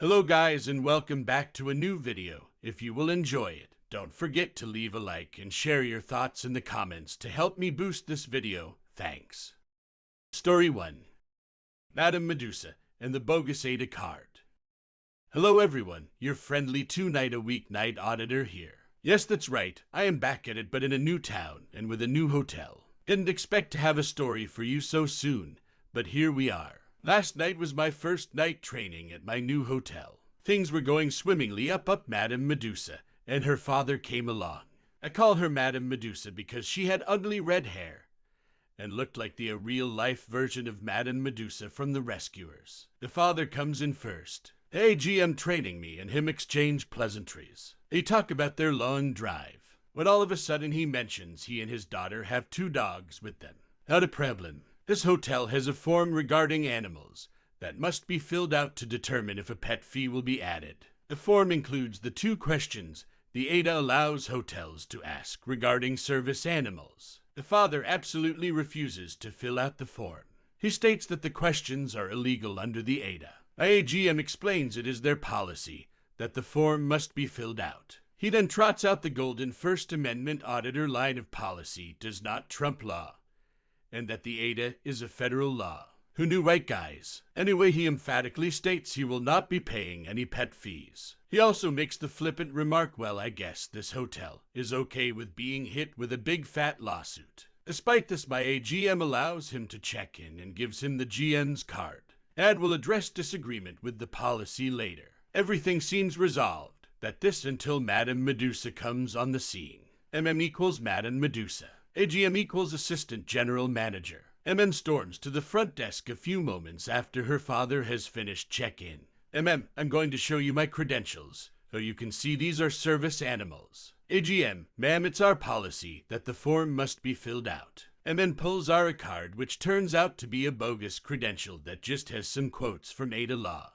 Hello guys and welcome back to a new video. If you will enjoy it, don't forget to leave a like and share your thoughts in the comments to help me boost this video. Thanks. Story 1. Madame Medusa and the Bogus Ada card. Hello everyone, your friendly 2-night-a-week night auditor here. Yes, that's right, I am back at it but in a new town and with a new hotel. Didn't expect to have a story for you so soon, but here we are. Last night was my first night training at my new hotel. Things were going swimmingly up Madame Medusa, and her father came along. I call her Madame Medusa because she had ugly red hair and looked like the real-life version of Madame Medusa from The Rescuers. The father comes in first. Hey, GM training me and him exchange pleasantries. They talk about their long drive, when all of a sudden he mentions he and his daughter have 2 dogs with them. Not a problem. This hotel has a form regarding animals that must be filled out to determine if a pet fee will be added. The form includes the 2 questions the Ada allows hotels to ask regarding service animals. The father absolutely refuses to fill out the form. He states that the questions are illegal under the Ada. IAGM explains it is their policy that the form must be filled out. He then trots out the golden First Amendment auditor line of policy does not trump law, and that the Ada is a federal law. Who knew, right guys? Anyway, he emphatically states he will not be paying any pet fees. He also makes the flippant remark, well, I guess this hotel is okay with being hit with a big fat lawsuit. Despite this, my AGM allows him to check in and gives him the GM's card. And will address disagreement with the policy later. Everything seems resolved, that this until Madame Medusa comes on the scene. MM equals Madame Medusa. AGM equals Assistant General Manager. MM storms to the front desk a few moments after her father has finished check-in. I'm going to show you my credentials, so you can see these are service animals. AGM, ma'am, it's our policy that the form must be filled out. MM pulls out a card which turns out to be a bogus credential that just has some quotes from Ada law.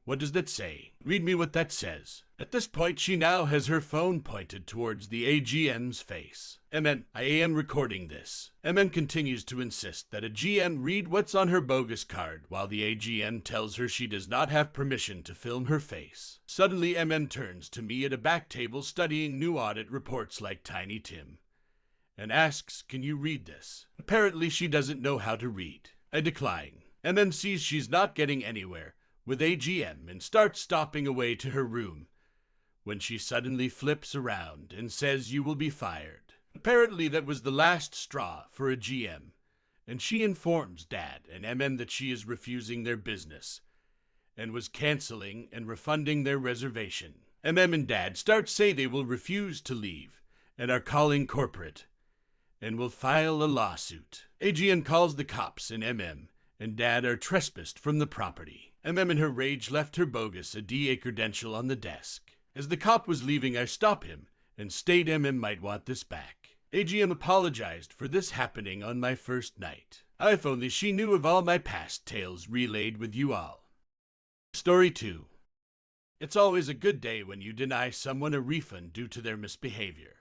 What does that say? Read me what that says. At this point, she now has her phone pointed towards the AGM's face. I am recording this. Continues to insist that a GM read what's on her bogus card while the AGM tells her she does not have permission to film her face. Suddenly, turns to me at a back table studying new audit reports like Tiny Tim and asks, can you read this? Apparently, she doesn't know how to read. I decline, and then sees she's not getting anywhere with AGM and starts stopping away to her room when she suddenly flips around and says, you will be fired. Apparently that was the last straw for a GM, and she informs Dad and that she is refusing their business and was canceling and refunding their reservation. And Dad start say they will refuse to leave and are calling corporate and will file a lawsuit. AGM calls the cops and and Dad are trespassed from the property. in her rage left her bogus a DA credential on the desk. As the cop was leaving, I stop him and state might want this back. AGM apologized for this happening on my first night. If only she knew of all my past tales relayed with you all. Story 2. It's always a good day when you deny someone a refund due to their misbehavior.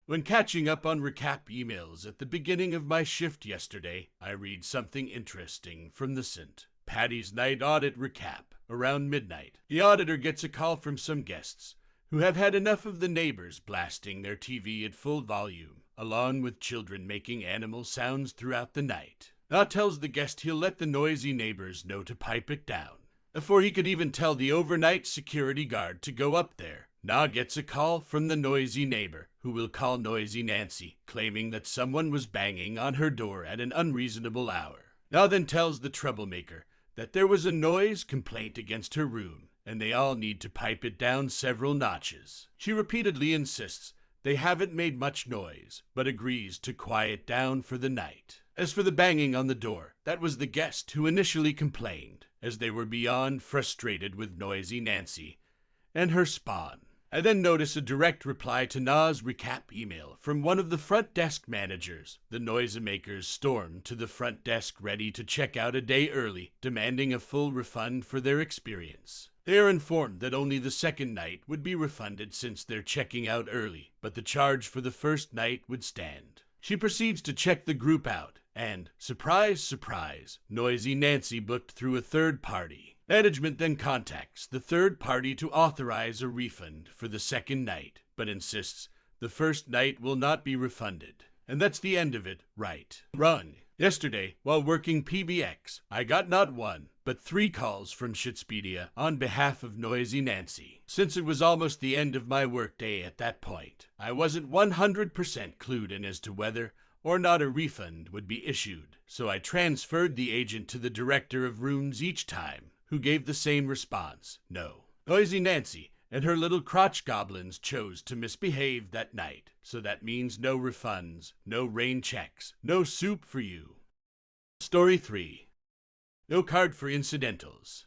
When catching up on recap emails at the beginning of my shift yesterday, I read something interesting from the St. Patty's Night Audit recap. Around midnight, the auditor gets a call from some guests who have had enough of the neighbors blasting their TV at full volume, along with children making animal sounds throughout the night. Tells the guest he'll let the noisy neighbors know to pipe it down. Before he could even tell the overnight security guard to go up there, gets a call from the noisy neighbor, who will call Noisy Nancy, claiming that someone was banging on her door at an unreasonable hour. Then tells the troublemaker that there was a noise complaint against her room, and they all need to pipe it down several notches. She repeatedly insists they haven't made much noise, but agrees to quiet down for the night. As for the banging on the door, that was the guest who initially complained, as they were beyond frustrated with Noisy Nancy and her spawn. I then notice a direct reply to Na's recap email from one of the front desk managers. The noisemakers storm to the front desk ready to check out a day early, demanding a full refund for their experience. They are informed that only the second night would be refunded since they're checking out early, but the charge for the first night would stand. She proceeds to check the group out, and, surprise, surprise, Noisy Nancy booked through a third party. Management then contacts the third party to authorize a refund for the second night, but insists the first night will not be refunded. And that's the end of it, right? Run. Yesterday, while working PBX, I got not one, but 3 calls from Shitspedia on behalf of Noisy Nancy. Since it was almost the end of my workday at that point, I wasn't 100% clued in as to whether or not a refund would be issued, so I transferred the agent to the director of rooms each time, who gave the same response, no. Noisy Nancy and her little crotch goblins chose to misbehave that night, so that means no refunds, no rain checks, no soup for you. Story 3. No card for incidentals.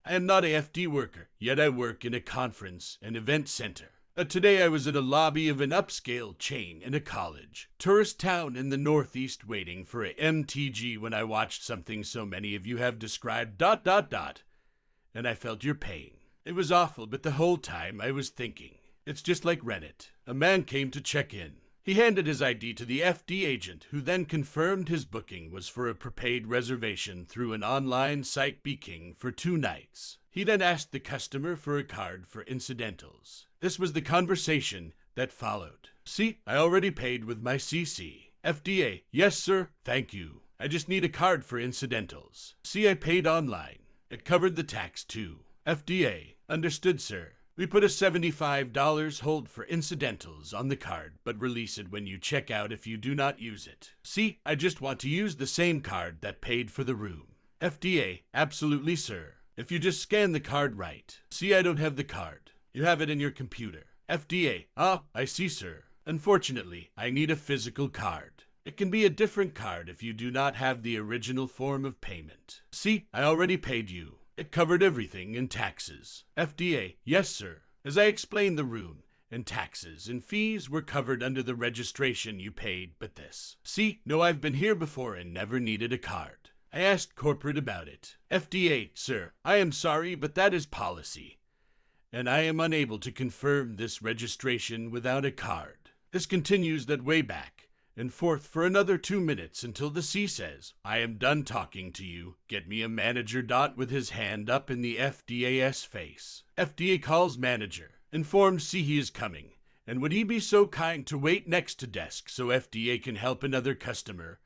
I am not a FD worker, yet I work in a conference and event center. Today I was at a lobby of an upscale chain in a college, tourist town in the northeast waiting for a MTG when I watched something so many of you have described ... and I felt your pain. It was awful, but the whole time I was thinking, it's just like Reddit. A man came to check in. He handed his ID to the FD agent, who then confirmed his booking was for a prepaid reservation through an online site Booking for 2 nights. He then asked the customer for a card for incidentals. This was the conversation that followed. See, I already paid with my CC. FDA, yes sir, thank you. I just need a card for incidentals. See, I paid online. It covered the tax too. FDA, understood sir. We put a $75 hold for incidentals on the card, but release it when you check out if you do not use it. See, I just want to use the same card that paid for the room. FDA, absolutely sir. If you just scan the card right. See, I don't have the card. You have it in your computer. FDA, I see sir. Unfortunately, I need a physical card. It can be a different card if you do not have the original form of payment. See, I already paid you. It covered everything in taxes. FDA, yes sir. As I explained, the room and taxes and fees were covered under the registration you paid, but this. See, no, I've been here before and never needed a card. I asked corporate about it. FDA, sir, I am sorry, but that is policy, and I am unable to confirm this registration without a card. This continues that way back and forth for another 2 minutes until the C says, I am done talking to you. Get me a manager. With his hand up in the FDA's face. FDA calls manager, informs C he is coming, and would he be so kind to wait next to desk so FDA can help another customer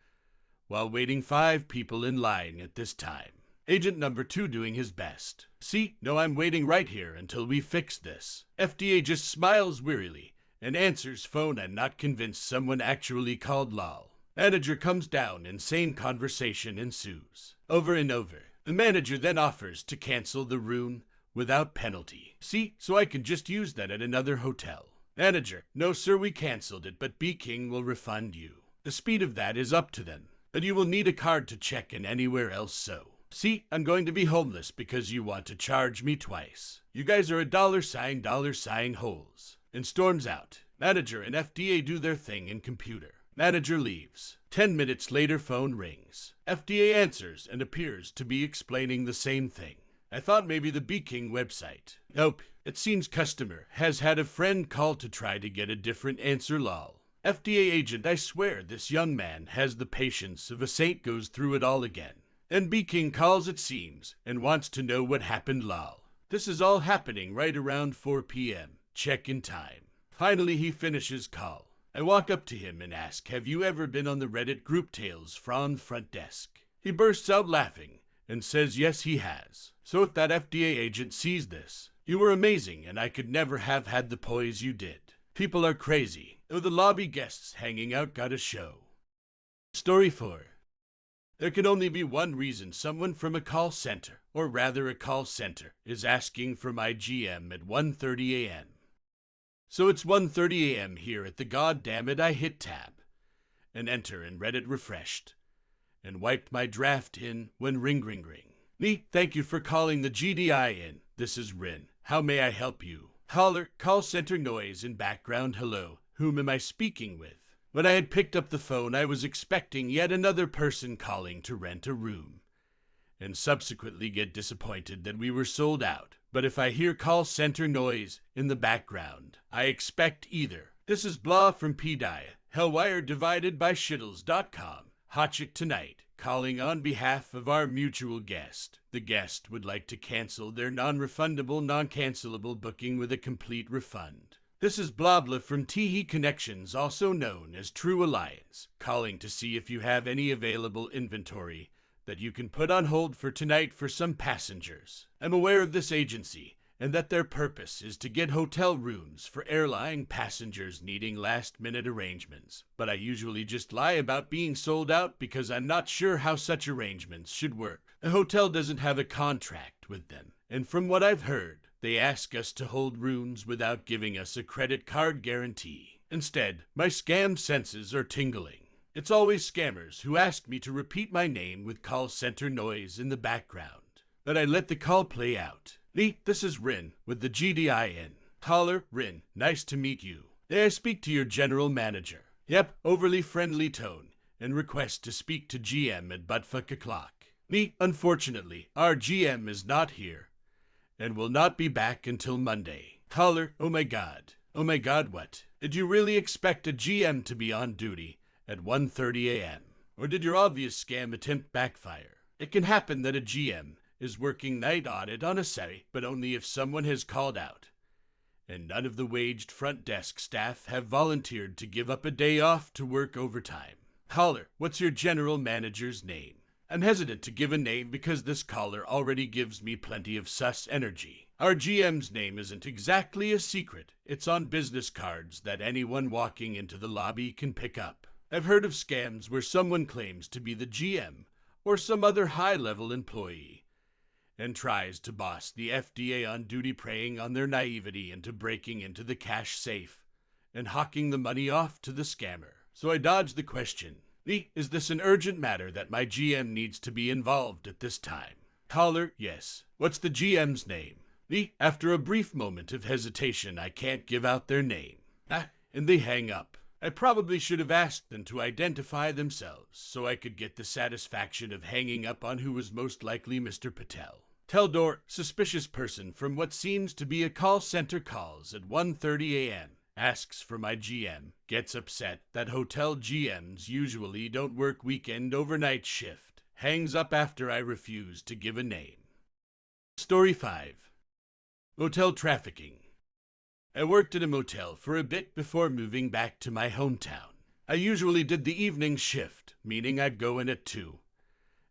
while waiting 5 people in line at this time. Agent number 2 doing his best. See, no, I'm waiting right here until we fix this. FDA just smiles wearily and answers phone and not convinced someone actually called lol. Manager comes down and same conversation ensues. Over and over. The manager then offers to cancel the room without penalty. See, so I can just use that at another hotel. Manager, no sir, we canceled it, but Booking will refund you. The speed of that is up to them, but you will need a card to check in anywhere else so. See, I'm going to be homeless because you want to charge me twice. You guys are $$ holes. And storms out. Manager and FDA do their thing in computer. Manager leaves. 10 minutes later, phone rings. FDA answers and appears to be explaining the same thing. I thought maybe the Booking website. Nope, it seems customer has had a friend call to try to get a different answer lol. FDA agent, I swear this young man has the patience of a saint, goes through it all again. And Booking calls it seems and wants to know what happened lol. This is all happening right around 4 p.m. Check-in time. Finally, he finishes call. I walk up to him and ask, have you ever been on the Reddit group Tales from Front Desk? He bursts out laughing and says yes, he has. So if that FDA agent sees this, you were amazing and I could never have had the poise you did. People are crazy, though the lobby guests hanging out got a show. Story 4. There can only be one reason someone from a call center, or rather a call center, is asking for my GM at 1:30 a.m. So it's 1:30 a.m. here at the goddammit. I hit tab and enter and Reddit refreshed and wiped my draft in when ring. Me, thank you for calling the GDI in. This is Rin. How may I help you? Caller, call center noise in background. Hello, whom am I speaking with? When I had picked up the phone, I was expecting yet another person calling to rent a room, and subsequently get disappointed that we were sold out. But if I hear call center noise in the background, I expect either. This is blah from PDIA, Hellwire divided by shittles.com. Hot chick tonight, calling on behalf of our mutual guest. The guest would like to cancel their non-refundable, non-cancelable booking with a complete refund. This is Blabla from Teehee Connections, also known as True Alliance, calling to see if you have any available inventory that you can put on hold for tonight for some passengers. I'm aware of this agency, and that their purpose is to get hotel rooms for airline passengers needing last-minute arrangements. But I usually just lie about being sold out because I'm not sure how such arrangements should work. The hotel doesn't have a contract with them, and from what I've heard, they ask us to hold rooms without giving us a credit card guarantee. Instead, my scam senses are tingling. It's always scammers who ask me to repeat my name with call center noise in the background. But I let the call play out. This is Rin with the GDIN. Caller, Rin, nice to meet you. May I speak to your general manager? Yep, overly friendly tone, and request to speak to GM at buttfuck o'clock. Unfortunately, our GM is not here, and will not be back until Monday. Caller, oh my god what? Did you really expect a GM to be on duty at 1:30 a.m.? Or did your obvious scam attempt backfire? It can happen that a GM is working night audit on a Saturday, but only if someone has called out, and none of the waged front desk staff have volunteered to give up a day off to work overtime. Caller, what's your general manager's name? I'm hesitant to give a name because this caller already gives me plenty of sus energy. Our GM's name isn't exactly a secret. It's on business cards that anyone walking into the lobby can pick up. I've heard of scams where someone claims to be the GM or some other high-level employee and tries to boss the FDA on duty, preying on their naivety into breaking into the cash safe and hawking the money off to the scammer. So I dodged the question. Is this an urgent matter that my GM needs to be involved at this time? Caller, yes. What's the GM's name? After a brief moment of hesitation, I can't give out their name. And they hang up. I probably should have asked them to identify themselves so I could get the satisfaction of hanging up on who was most likely Mr. Patel. Teldor, suspicious person from what seems to be a call center, calls at 1:30 a.m. Asks for my GM, gets upset that hotel GMs usually don't work weekend overnight shift, hangs up after I refuse to give a name. Story 5. Motel Trafficking. I worked at a motel for a bit before moving back to my hometown. I usually did the evening shift, meaning I'd go in at 2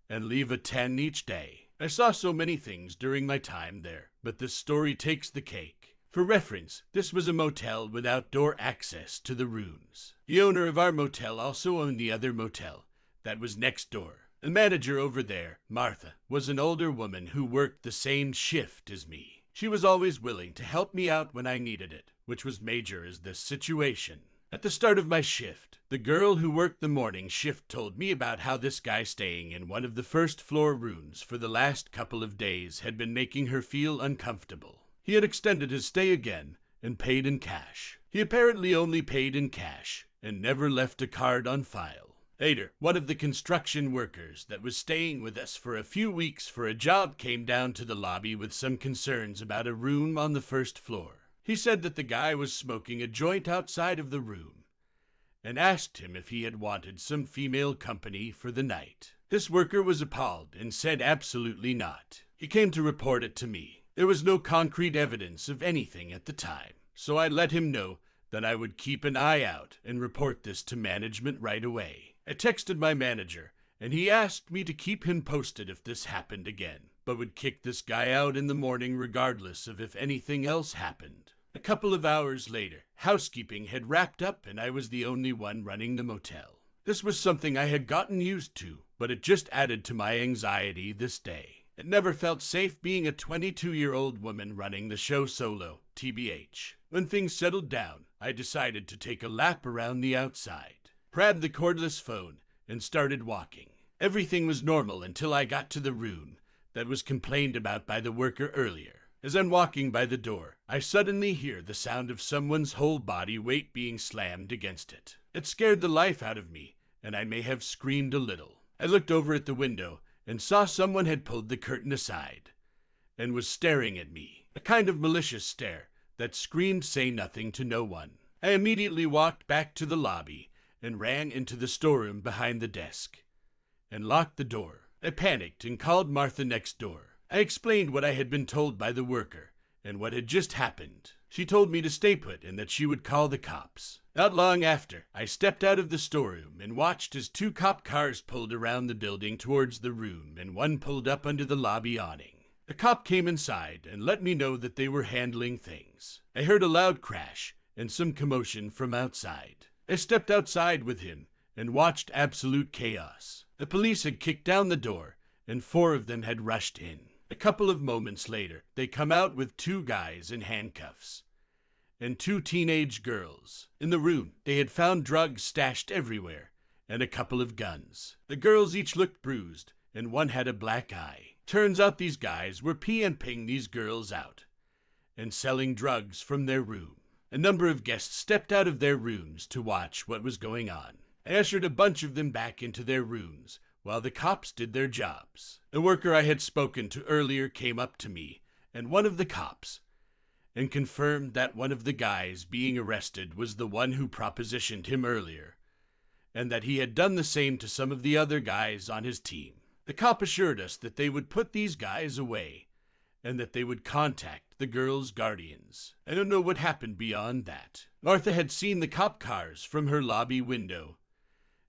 and leave at 10 each day. I saw so many things during my time there, but this story takes the cake. For reference, this was a motel with outdoor access to the rooms. The owner of our motel also owned the other motel that was next door. The manager over there, Martha, was an older woman who worked the same shift as me. She was always willing to help me out when I needed it, which was major as this situation. At the start of my shift, the girl who worked the morning shift told me about how this guy staying in one of the first floor rooms for the last couple of days had been making her feel uncomfortable. He had extended his stay again and paid in cash. He apparently only paid in cash and never left a card on file. Later, one of the construction workers that was staying with us for a few weeks for a job came down to the lobby with some concerns about a room on the first floor. He said that the guy was smoking a joint outside of the room and asked him if he had wanted some female company for the night. This worker was appalled and said absolutely not. He came to report it to me. There was no concrete evidence of anything at the time, so I let him know that I would keep an eye out and report this to management right away. I texted my manager, and he asked me to keep him posted if this happened again, but would kick this guy out in the morning regardless of if anything else happened. A couple of hours later, housekeeping had wrapped up and I was the only one running the motel. This was something I had gotten used to, but it just added to my anxiety this day. It never felt safe being a 22-year-old woman running the show solo, TBH. When things settled down, I decided to take a lap around the outside, grabbed the cordless phone, and started walking. Everything was normal until I got to the room that was complained about by the worker earlier. As I'm walking by the door, I suddenly hear the sound of someone's whole body weight being slammed against it. It scared the life out of me, and I may have screamed a little. I looked over at the window and saw someone had pulled the curtain aside and was staring at me, a kind of malicious stare that screamed say nothing to no one. I immediately walked back to the lobby and ran into the storeroom behind the desk and locked the door. I panicked and called Martha next door. I explained what I had been told by the worker and what had just happened. She told me to stay put and that she would call the cops. Not long after, I stepped out of the storeroom and watched as 2 cop cars pulled around the building towards the room and one pulled up under the lobby awning. A cop came inside and let me know that they were handling things. I heard a loud crash and some commotion from outside. I stepped outside with him and watched absolute chaos. The police had kicked down the door and 4 of them had rushed in. A couple of moments later, they come out with 2 guys in handcuffs and 2 teenage girls. In the room, they had found drugs stashed everywhere and a couple of guns. The girls each looked bruised and one had a black eye. Turns out these guys were PNPing these girls out and selling drugs from their room. A number of guests stepped out of their rooms to watch what was going on. I ushered a bunch of them back into their rooms while the cops did their jobs. The worker I had spoken to earlier came up to me and one of the cops and confirmed that one of the guys being arrested was the one who propositioned him earlier and that he had done the same to some of the other guys on his team. The cop assured us that they would put these guys away and that they would contact the girls' guardians. I don't know what happened beyond that. Martha had seen the cop cars from her lobby window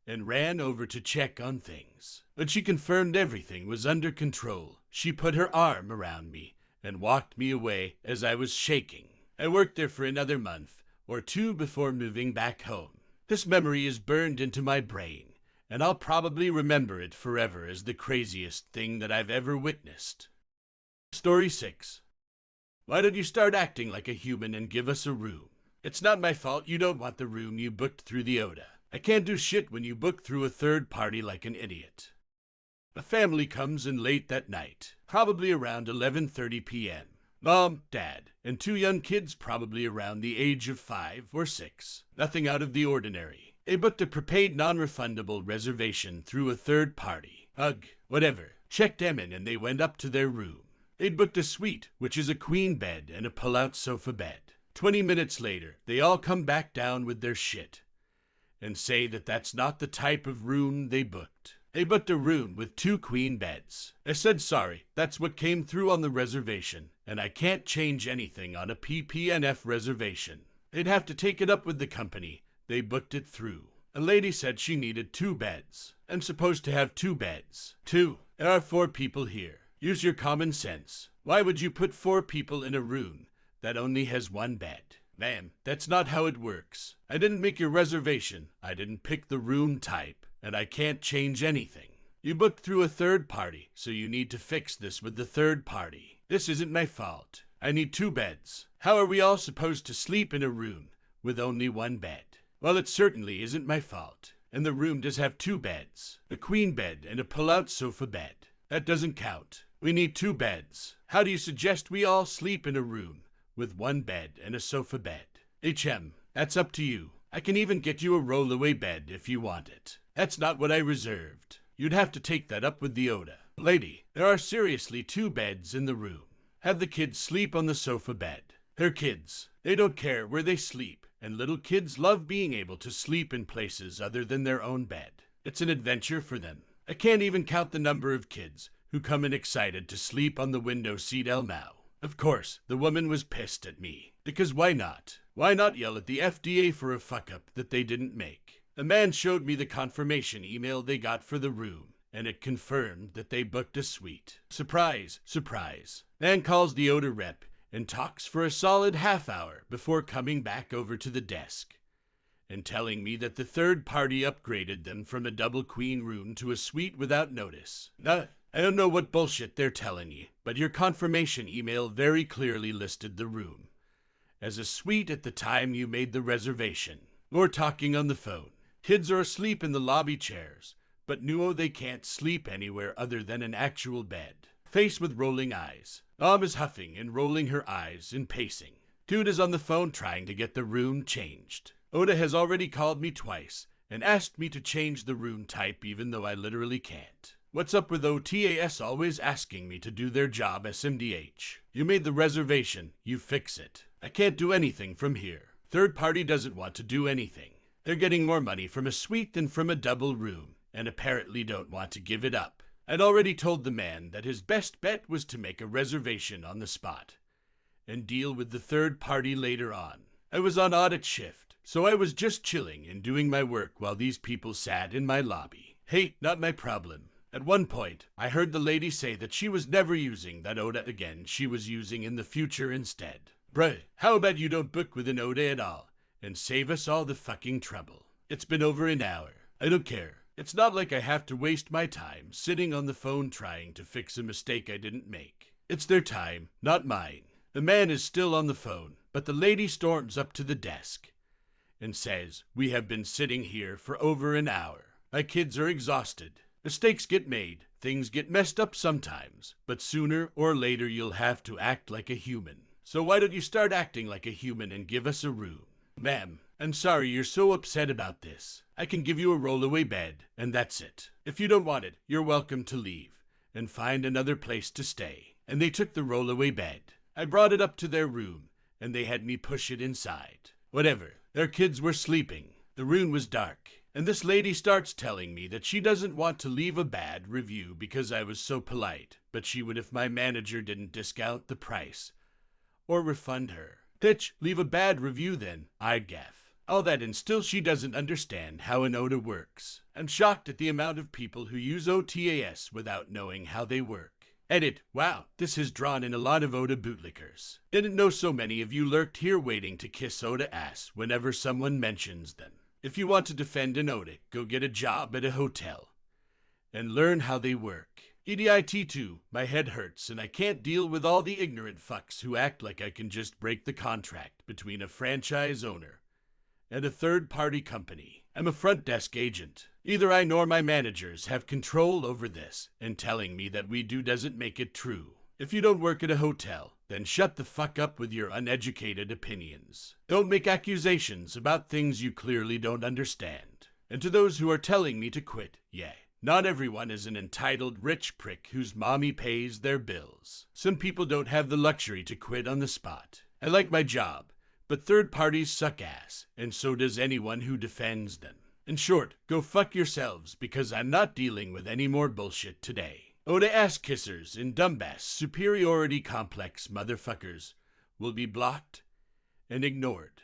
and ran over to check on things. But she confirmed everything was under control. She put her arm around me and walked me away as I was shaking. I worked there for another month or 2 before moving back home. This memory is burned into my brain, and I'll probably remember it forever as the craziest thing that I've ever witnessed. Story 6. Why don't you start acting like a human and give us a room? It's not my fault you don't want the room you booked through the ODA. I can't do shit when you book through a third party like an idiot. A family comes in late that night, probably around 11:30 p.m. Mom, Dad, and 2 young kids probably around the age of 5 or 6. Nothing out of the ordinary. They booked a prepaid non-refundable reservation through a third party. Ugh, whatever. Checked them in and they went up to their room. They'd booked a suite, which is a queen bed and a pull-out sofa bed. 20 minutes later, they all come back down with their shit and say that that's not the type of room they booked. They booked a room with 2 queen beds. I said sorry, that's what came through on the reservation, and I can't change anything on a PPNF reservation. They'd have to take it up with the company they booked it through. A lady said she needed 2 beds. I'm supposed to have 2 beds. 2. There are 4 people here. Use your common sense. Why would you put 4 people in a room that only has 1 bed? Ma'am, that's not how it works. I didn't make your reservation. I didn't pick the room type, and I can't change anything. You booked through a third party, so you need to fix this with the third party. This isn't my fault. I need 2 beds. How are we all supposed to sleep in a room with only 1 bed? Well, it certainly isn't my fault. And the room does have 2 beds. A queen bed and a pull-out sofa bed. That doesn't count. We need 2 beds. How do you suggest we all sleep in a room with 1 bed and a sofa bed? That's up to you. I can even get you a rollaway bed if you want it. That's not what I reserved. You'd have to take that up with the ODA. Lady, there are seriously 2 beds in the room. Have the kids sleep on the sofa bed. They're kids. They don't care where they sleep, and little kids love being able to sleep in places other than their own bed. It's an adventure for them. I can't even count the number of kids who come in excited to sleep on the window seat now. Of course, the woman was pissed at me. Because why not? Why not yell at the FDA for a fuck-up that they didn't make? The man showed me the confirmation email they got for the room, and it confirmed that they booked a suite. Surprise, surprise. Man calls the ODA rep and talks for a solid half hour before coming back over to the desk and telling me that the third party upgraded them from a double queen room to a suite without notice. I don't know what bullshit they're telling you, but your confirmation email very clearly listed the room as a suite at the time you made the reservation. More talking on the phone. Kids are asleep in the lobby chairs, but no, they can't sleep anywhere other than an actual bed. Face with rolling eyes. Mom is huffing and rolling her eyes and pacing. Dude is on the phone trying to get the room changed. ODA has already called me twice and asked me to change the room type even though I literally can't. What's up with OTAS always asking me to do their job SMDH? You made the reservation, you fix it. I can't do anything from here. Third party doesn't want to do anything. They're getting more money from a suite than from a double room, and apparently don't want to give it up. I'd already told the man that his best bet was to make a reservation on the spot and deal with the third party later on. I was on audit shift, so I was just chilling and doing my work while these people sat in my lobby. Hey, not my problem. At one point, I heard the lady say that she was never using that Oda again, she was using in the future instead. Bruh, how about you don't book with an Oda at all and save us all the fucking trouble? It's been over an hour. I don't care. It's not like I have to waste my time sitting on the phone trying to fix a mistake I didn't make. It's their time, not mine. The man is still on the phone, but the lady storms up to the desk and says, "We have been sitting here for over an hour. My kids are exhausted. Mistakes get made, things get messed up sometimes, but sooner or later you'll have to act like a human. So why don't you start acting like a human and give us a room?" Ma'am, I'm sorry you're so upset about this. I can give you a rollaway bed, and that's it. If you don't want it, you're welcome to leave and find another place to stay. And they took the rollaway bed. I brought it up to their room, and they had me push it inside. Whatever. Their kids were sleeping. The room was dark. And this lady starts telling me that she doesn't want to leave a bad review because I was so polite, but she would if my manager didn't discount the price or refund her. Bitch, leave a bad review then, I gaff. All that and still she doesn't understand how an OTA works. I'm shocked at the amount of people who use OTAS without knowing how they work. Edit, wow, this has drawn in a lot of OTA bootlickers. Didn't know so many of you lurked here waiting to kiss OTA ass whenever someone mentions them. If you want to defend an OTA, go get a job at a hotel and learn how they work. EDIT2, my head hurts and I can't deal with all the ignorant fucks who act like I can just break the contract between a franchise owner and a third-party company. I'm a front desk agent. Either I nor my managers have control over this, and telling me that we do doesn't make it true. If you don't work at a hotel, then shut the fuck up with your uneducated opinions. Don't make accusations about things you clearly don't understand. And to those who are telling me to quit, yeah, not everyone is an entitled rich prick whose mommy pays their bills. Some people don't have the luxury to quit on the spot. I like my job, but third parties suck ass, and so does anyone who defends them. In short, go fuck yourselves because I'm not dealing with any more bullshit today. OTA ass kissers and dumbass superiority complex motherfuckers will be blocked and ignored.